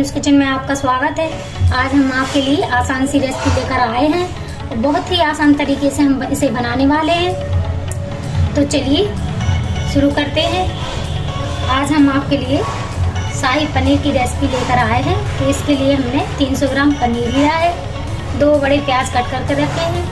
News kitchen में आपका स्वागत है। आज हम आपके लिए आसान सी रेसिपी लेकर आए हैं। बहुत ही आसान तरीके से हम इसे बनाने वाले हैं। तो चलिए शुरू करते हैं। आज हम आपके लिए शाही पनीर की रेसिपी लेकर आए हैं। तो इसके लिए हमने 300 ग्राम पनीर लिया है। 2 बड़े प्याज कट करके रखे हैं।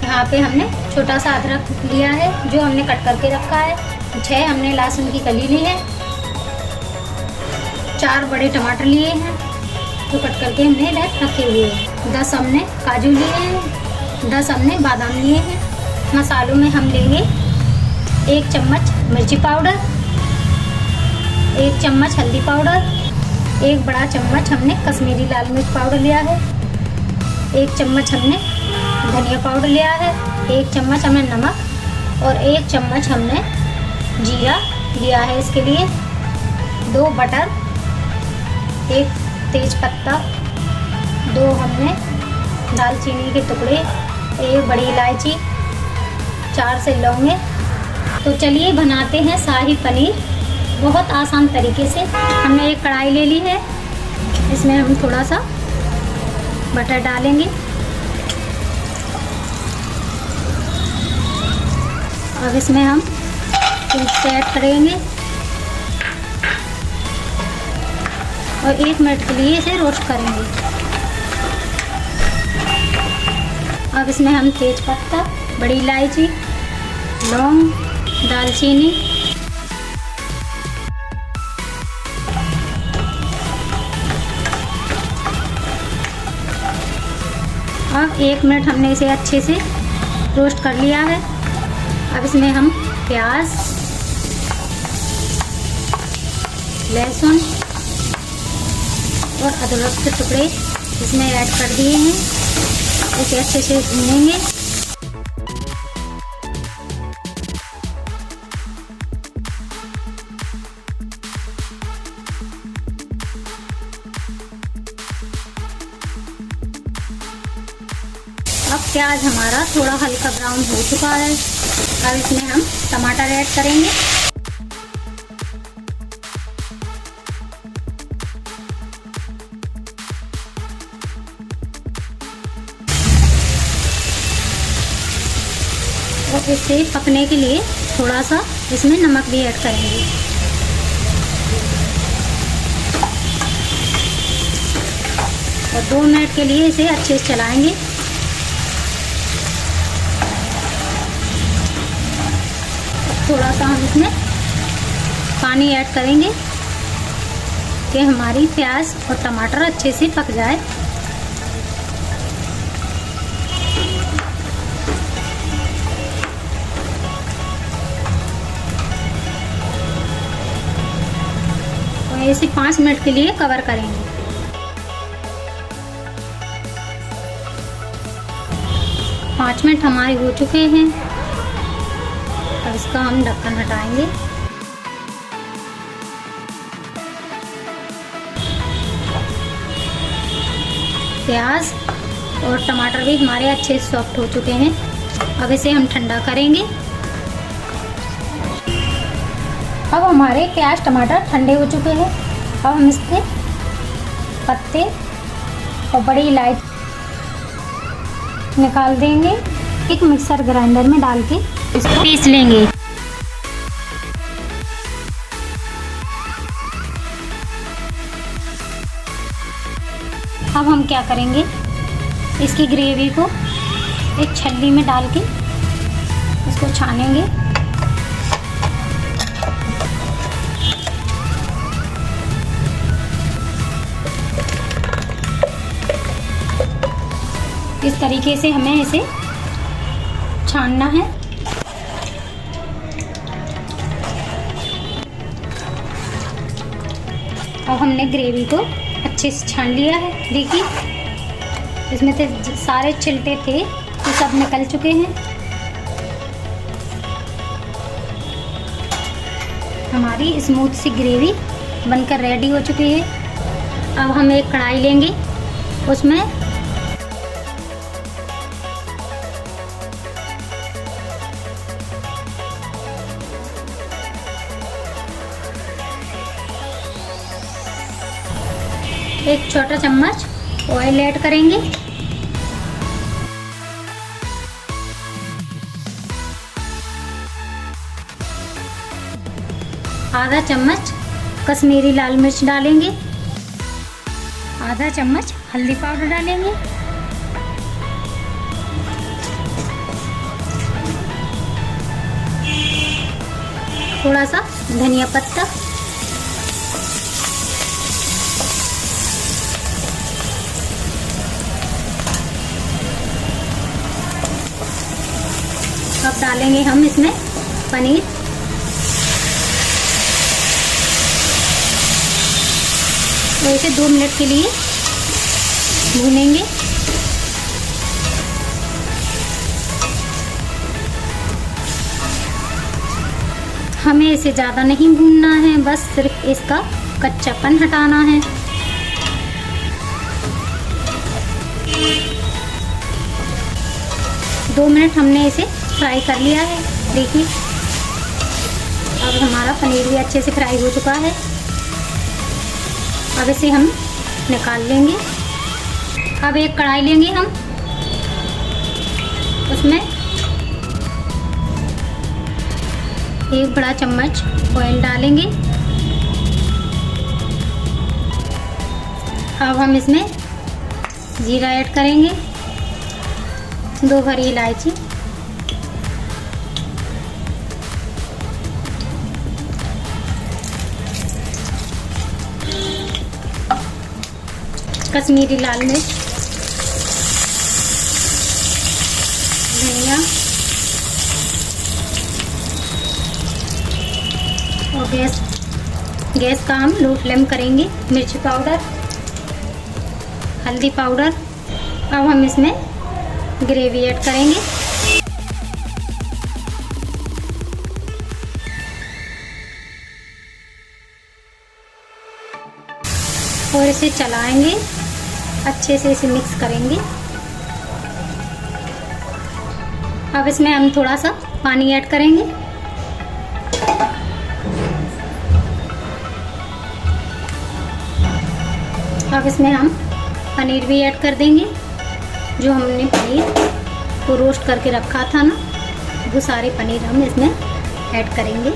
यहाँ पे हमने छोटा सा अदरक लिया है जो हमने कट करके रखा है। 6 हमने लहसुन की कली ली है। 4 बड़े टमाटर लिए हैं जो कट करके हमने रखे हुए हैं। 10 हमने काजू लिए हैं। 10 हमने बादाम लिए हैं। मसालों में हम लेंगे 1 चम्मच मिर्ची पाउडर, 1 चम्मच हल्दी पाउडर, 1 बड़ा चम्मच हमने कश्मीरी लाल मिर्च पाउडर लिया है, 1 चम्मच हमने धनिया पाउडर लिया है, 1 चम्मच हमने नमक और 1 चम्मच हमने जीरा लिया है इसके लिए। 2 बटर, 1 तेज पत्ता, 2 हमने दालचीनी के टुकड़े, 1 बड़ी इलायची, 4 से लौंगे। तो चलिए बनाते हैं शाही पनीर बहुत आसान तरीके से। हमने एक कढ़ाई ले ली है। इसमें हम थोड़ा सा बटर डालेंगे। अब इसमें हम से ऐड करेंगे और 1 मिनट के लिए इसे रोस्ट करेंगे। अब इसमें हम तेज पत्ता, बड़ी इलायची, लौंग, दालचीनी, अब 1 मिनट हमने इसे अच्छे से रोस्ट कर लिया है। अब इसमें हम प्याज, लहसुन और अदरक के टुकड़े इसमें ऐड कर दिए हैं। इसे अच्छे से भूनेंगे। अब प्याज हमारा थोड़ा हल्का ब्राउन हो चुका है। अब इसमें हम टमाटर ऐड करेंगे। और इसे पकने के लिए थोड़ा सा इसमें नमक भी ऐड करेंगे। और 2 मिनट के लिए इसे अच्छे से चलाएंगे। थोड़ा सा हम इसमें पानी ऐड करेंगे कि हमारी प्याज और टमाटर अच्छे से पक जाए। इसे 5 मिनट के लिए कवर करेंगे। 5 मिनट हमारे हो चुके हैं। अब इसका हम ढक्कन हटाएंगे। प्याज और टमाटर भी हमारे अच्छे से सॉफ्ट हो चुके हैं। अब इसे हम ठंडा करेंगे। अब हमारे प्याज टमाटर ठंडे हो चुके हैं। अब हम इसके पत्ते और बड़ी इलायची निकाल देंगे। एक मिक्सर ग्राइंडर में डाल के इसको पीस लेंगे। अब हम क्या करेंगे, इसकी ग्रेवी को एक छल्ली में डाल के इसको छानेंगे। इस तरीके से हमें इसे छानना है। अब हमने ग्रेवी को अच्छे से छान लिया है। देखिए इसमें से सारे छिलटे थे वो सब निकल चुके हैं। हमारी स्मूथ सी ग्रेवी बनकर रेडी हो चुकी है। अब हम एक कढ़ाई लेंगे। उसमें 1 छोटा चम्मच ऑयल ऐड करेंगे। आधा चम्मच कश्मीरी लाल मिर्च डालेंगे। आधा चम्मच हल्दी पाउडर डालेंगे। थोड़ा सा धनिया पत्ता, अब डालेंगे हम इसमें पनीर। तो इसे 2 मिनट के लिए भूनेंगे। हमें इसे ज़्यादा नहीं भूनना है, बस सिर्फ इसका कच्चापन हटाना है। दो मिनट हमने इसे फ्राई कर लिया है। देखिए अब हमारा पनीर भी अच्छे से फ्राई हो चुका है। अब इसे हम निकाल लेंगे। अब एक कढ़ाई लेंगे हम, उसमें 1 बड़ा चम्मच ऑयल डालेंगे। अब हम इसमें जीरा ऐड करेंगे, 2 हरी इलायची, कश्मीरी लाल मिर्च, धनिया और गैस का हम लो फ्लेम करेंगे। मिर्ची पाउडर, हल्दी पाउडर। अब हम इसमें ग्रेवी ऐड करेंगे। और इसे चलाएंगे, अच्छे से इसे मिक्स करेंगे। अब इसमें हम थोड़ा सा पानी ऐड करेंगे। अब इसमें हम पनीर भी ऐड कर देंगे। जो हमने पनीर को रोस्ट करके रखा था ना, वो सारे पनीर हम इसमें ऐड करेंगे।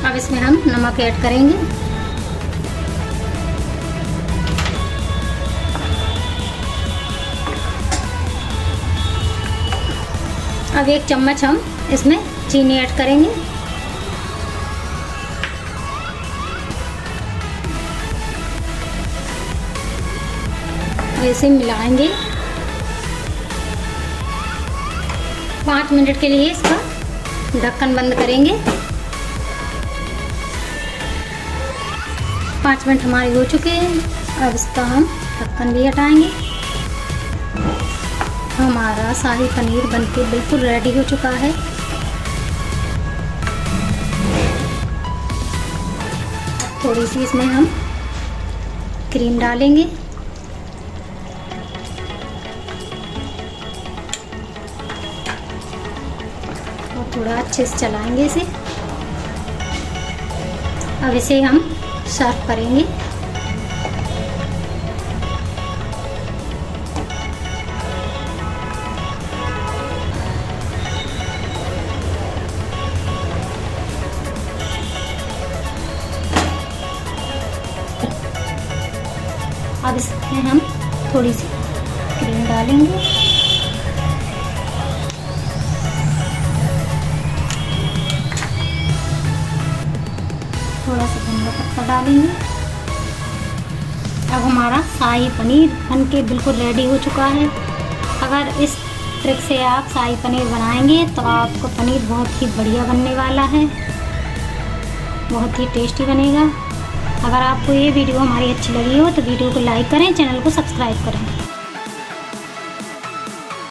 अब इसमें हम नमक ऐड करेंगे। अब 1 चम्मच हम इसमें चीनी ऐड करेंगे। इसे मिलाएंगे। 5 मिनट के लिए इसका ढक्कन बंद करेंगे। 5 मिनट हमारे हो चुके हैं। अब इसका हम ढक्कन भी हटाएंगे। हमारा शाही पनीर बनके बिल्कुल रेडी हो चुका है। थोड़ी सी इसमें हम क्रीम डालेंगे। और थोड़ा अच्छे से चलाएंगे इसे। अब इसे हम सर्व करेंगे। अब इसमें हम थोड़ी सी क्रीम डालेंगे। थोड़ा सा धनिया पत्ता डालेंगे। अब हमारा शाही पनीर बनके बिल्कुल रेडी हो चुका है। अगर इस ट्रिक से आप शाही पनीर बनाएंगे तो आपको पनीर बहुत ही बढ़िया बनने वाला है, बहुत ही टेस्टी बनेगा। अगर आपको ये वीडियो हमारी अच्छी लगी हो तो वीडियो को लाइक करें, चैनल को सब्सक्राइब करें।